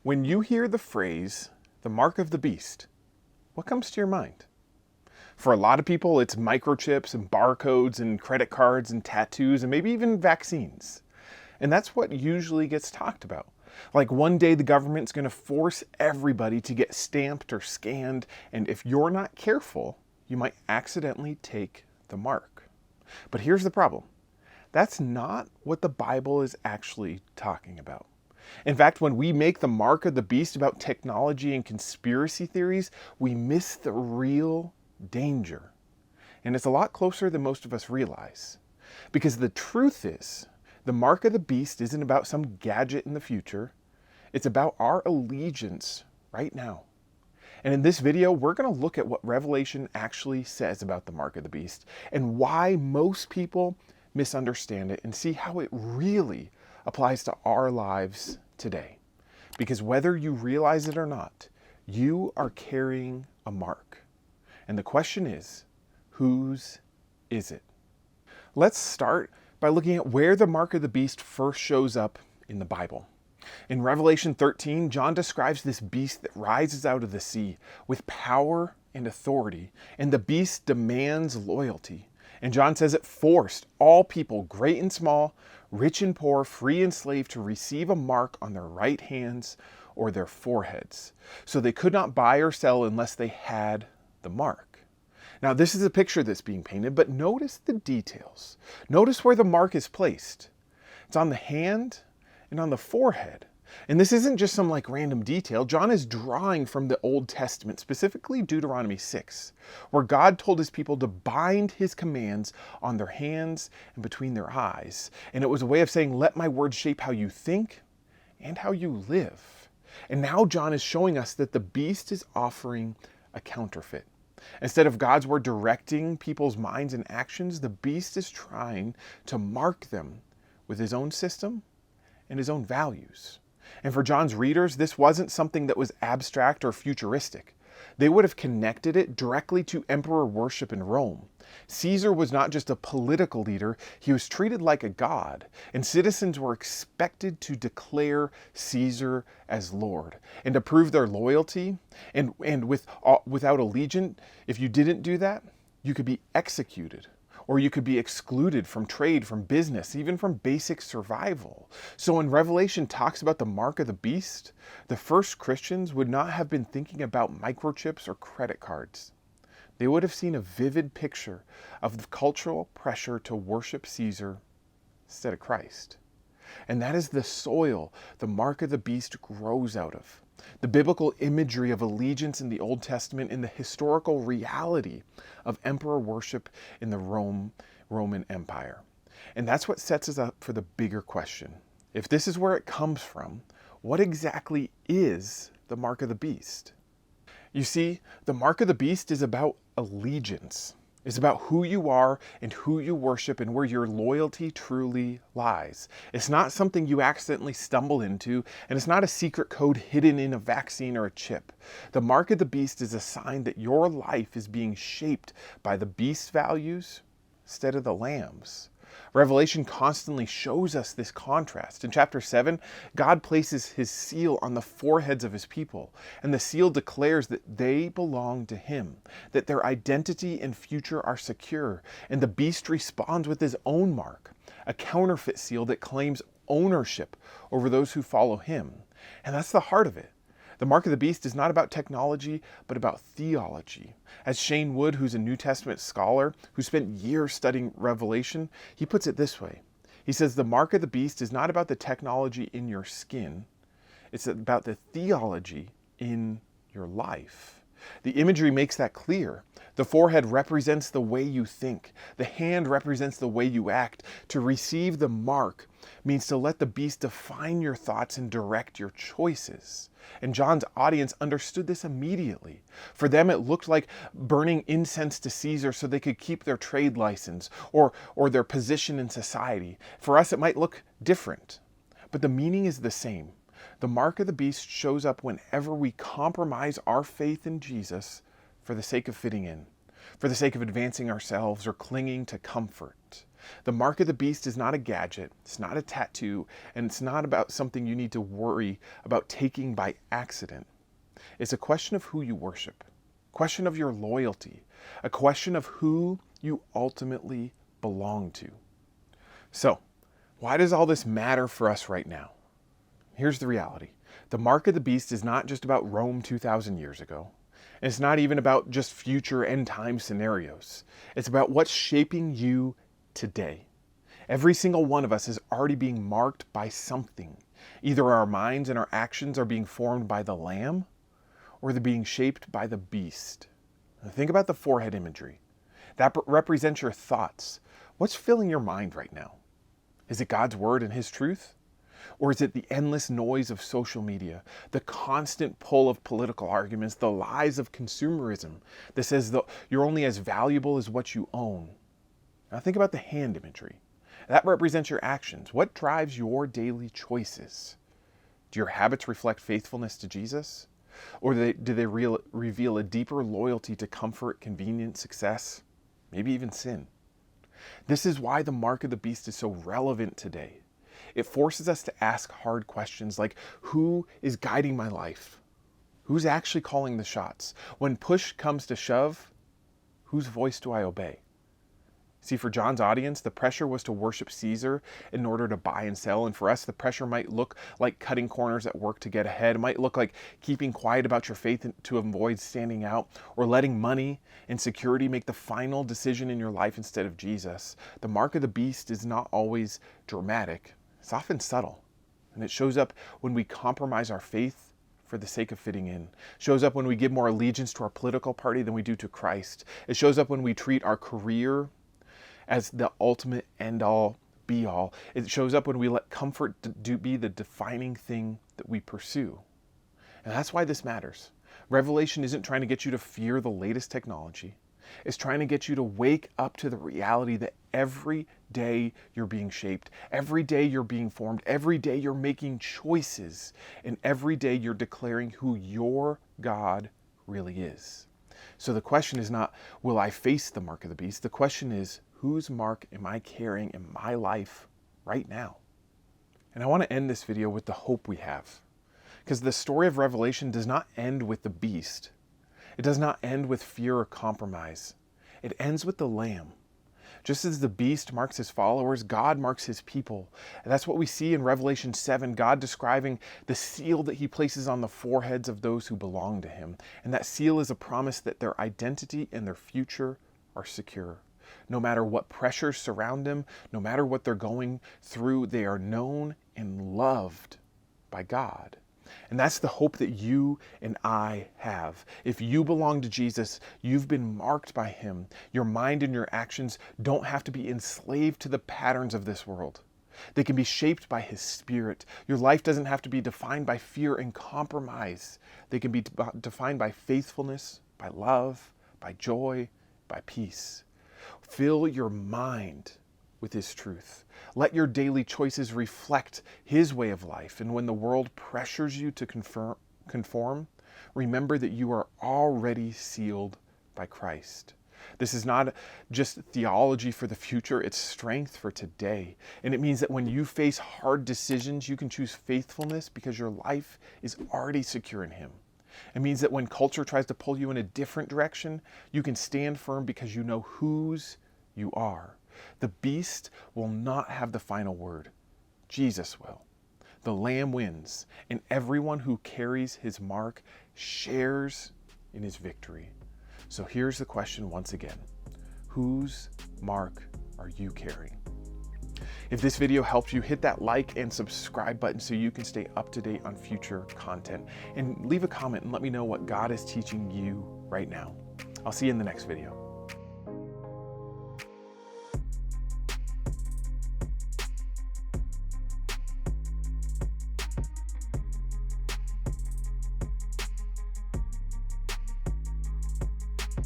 When you hear the phrase, the mark of the beast, what comes to your mind? For a lot of people, it's microchips and barcodes and credit cards and tattoos and maybe even vaccines. And that's what usually gets talked about. Like one day the government's going to force everybody to get stamped or scanned, and if you're not careful, you might accidentally take the mark. But here's the problem. That's not what the Bible is actually talking about. In fact, when we make the mark of the beast about technology and conspiracy theories, we miss the real danger. And it's a lot closer than most of us realize. Because the truth is, the mark of the beast isn't about some gadget in the future. It's about our allegiance right now. And in this video, we're going to look at what Revelation actually says about the mark of the beast and why most people misunderstand it, and see how it really applies to our lives today. Because whether you realize it or not, you are carrying a mark. And the question is, whose is it? Let's start by looking at where the mark of the beast first shows up in the Bible. In Revelation 13, John describes this beast that rises out of the sea with power and authority, and the beast demands loyalty. And John says it forced all people, great and small, rich and poor, free and slave, to receive a mark on their right hands or their foreheads. So they could not buy or sell unless they had the mark. Now, this is a picture that's being painted, but notice the details. Notice where the mark is placed. It's on the hand and on the forehead. And this isn't just some random detail. John is drawing from the Old Testament, specifically Deuteronomy 6, where God told his people to bind his commands on their hands and between their eyes. And it was a way of saying, let my words shape how you think and how you live. And now John is showing us that the beast is offering a counterfeit. Instead of God's word directing people's minds and actions, the beast is trying to mark them with his own system and his own values. And for John's readers, this wasn't something that was abstract or futuristic. They would have connected it directly to emperor worship in Rome. Caesar was not just a political leader, he was treated like a god, and citizens were expected to declare Caesar as Lord. And to prove their loyalty, and without allegiance, if you didn't do that, you could be executed. Or you could be excluded from trade, from business, even from basic survival. So when Revelation talks about the mark of the beast, the first Christians would not have been thinking about microchips or credit cards. They would have seen a vivid picture of the cultural pressure to worship Caesar instead of Christ. And that is the soil the mark of the beast grows out of. The biblical imagery of allegiance in the Old Testament and the historical reality of emperor worship in the Roman Empire. And that's what sets us up for the bigger question. If this is where it comes from, what exactly is the mark of the beast? You see, the mark of the beast is about allegiance. It's about who you are and who you worship and where your loyalty truly lies. It's not something you accidentally stumble into, and it's not a secret code hidden in a vaccine or a chip. The mark of the beast is a sign that your life is being shaped by the beast's values instead of the lamb's. Revelation constantly shows us this contrast. In chapter 7, God places his seal on the foreheads of his people, and the seal declares that they belong to him, that their identity and future are secure, and the beast responds with his own mark, a counterfeit seal that claims ownership over those who follow him. And that's the heart of it. The mark of the beast is not about technology, but about theology. As Shane Wood, who's a New Testament scholar who spent years studying Revelation, he puts it this way. He says, the mark of the beast is not about the technology in your skin. It's about the theology in your life. The imagery makes that clear. The forehead represents the way you think. The hand represents the way you act. To receive the mark means to let the beast define your thoughts and direct your choices. And John's audience understood this immediately. For them, it looked like burning incense to Caesar so they could keep their trade license or their position in society. For us, it might look different, but the meaning is the same. The mark of the beast shows up whenever we compromise our faith in Jesus for the sake of fitting in. for the sake of advancing ourselves or clinging to comfort. The mark of the beast is not a gadget, it's not a tattoo, and it's not about something you need to worry about taking by accident. It's a question of who you worship, a question of your loyalty, a question of who you ultimately belong to. So, why does all this matter for us right now? Here's the reality. The mark of the beast is not just about Rome 2,000 years ago. And it's not even about just future end time scenarios. It's about what's shaping you today. Every single one of us is already being marked by something. Either our minds and our actions are being formed by the Lamb, or they're being shaped by the beast. Now think about the forehead imagery. That represents your thoughts. What's filling your mind right now? Is it God's word and his truth? Or is it the endless noise of social media, the constant pull of political arguments, the lies of consumerism that says that you're only as valuable as what you own? Now think about the hand imagery. That represents your actions. What drives your daily choices? Do your habits reflect faithfulness to Jesus? Or do they reveal a deeper loyalty to comfort, convenience, success, maybe even sin? This is why the mark of the beast is so relevant today. It forces us to ask hard questions like, who is guiding my life? Who's actually calling the shots? When push comes to shove, whose voice do I obey? See, for John's audience, the pressure was to worship Caesar in order to buy and sell. And for us, the pressure might look like cutting corners at work to get ahead. It might look like keeping quiet about your faith to avoid standing out, or letting money and security make the final decision in your life instead of Jesus. The mark of the beast is not always dramatic. It's often subtle, and it shows up when we compromise our faith for the sake of fitting in. It shows up when we give more allegiance to our political party than we do to Christ. It shows up when we treat our career as the ultimate end-all, be-all. It shows up when we let comfort be the defining thing that we pursue. And that's why this matters. Revelation isn't trying to get you to fear the latest technology. It's trying to get you to wake up to the reality that every day you're being shaped, every day you're being formed, every day you're making choices, and every day you're declaring who your God really is. So the question is not, will I face the mark of the beast? The question is, whose mark am I carrying in my life right now? And I want to end this video with the hope we have. Because the story of Revelation does not end with the beast. It does not end with fear or compromise. It ends with the Lamb. Just as the beast marks his followers, God marks his people. And that's what we see in Revelation 7, God describing the seal that he places on the foreheads of those who belong to him. And that seal is a promise that their identity and their future are secure. No matter what pressures surround them, no matter what they're going through, they are known and loved by God. And that's the hope that you and I have. If you belong to Jesus, you've been marked by him. Your mind and your actions don't have to be enslaved to the patterns of this world. They can be shaped by his Spirit. Your life doesn't have to be defined by fear and compromise. They can be defined by faithfulness, by love, by joy, by peace. Fill your mind with his truth. Let your daily choices reflect his way of life. And when the world pressures you to conform, remember that you are already sealed by Christ. This is not just theology for the future, it's strength for today. And it means that when you face hard decisions, you can choose faithfulness because your life is already secure in him. It means that when culture tries to pull you in a different direction, you can stand firm because you know whose you are. The beast will not have the final word. Jesus will. The Lamb wins, and everyone who carries his mark shares in his victory. So here's the question once again. Whose mark are you carrying? If this video helped you, hit that like and subscribe button so you can stay up to date on future content. And leave a comment and let me know what God is teaching you right now. I'll see you in the next video.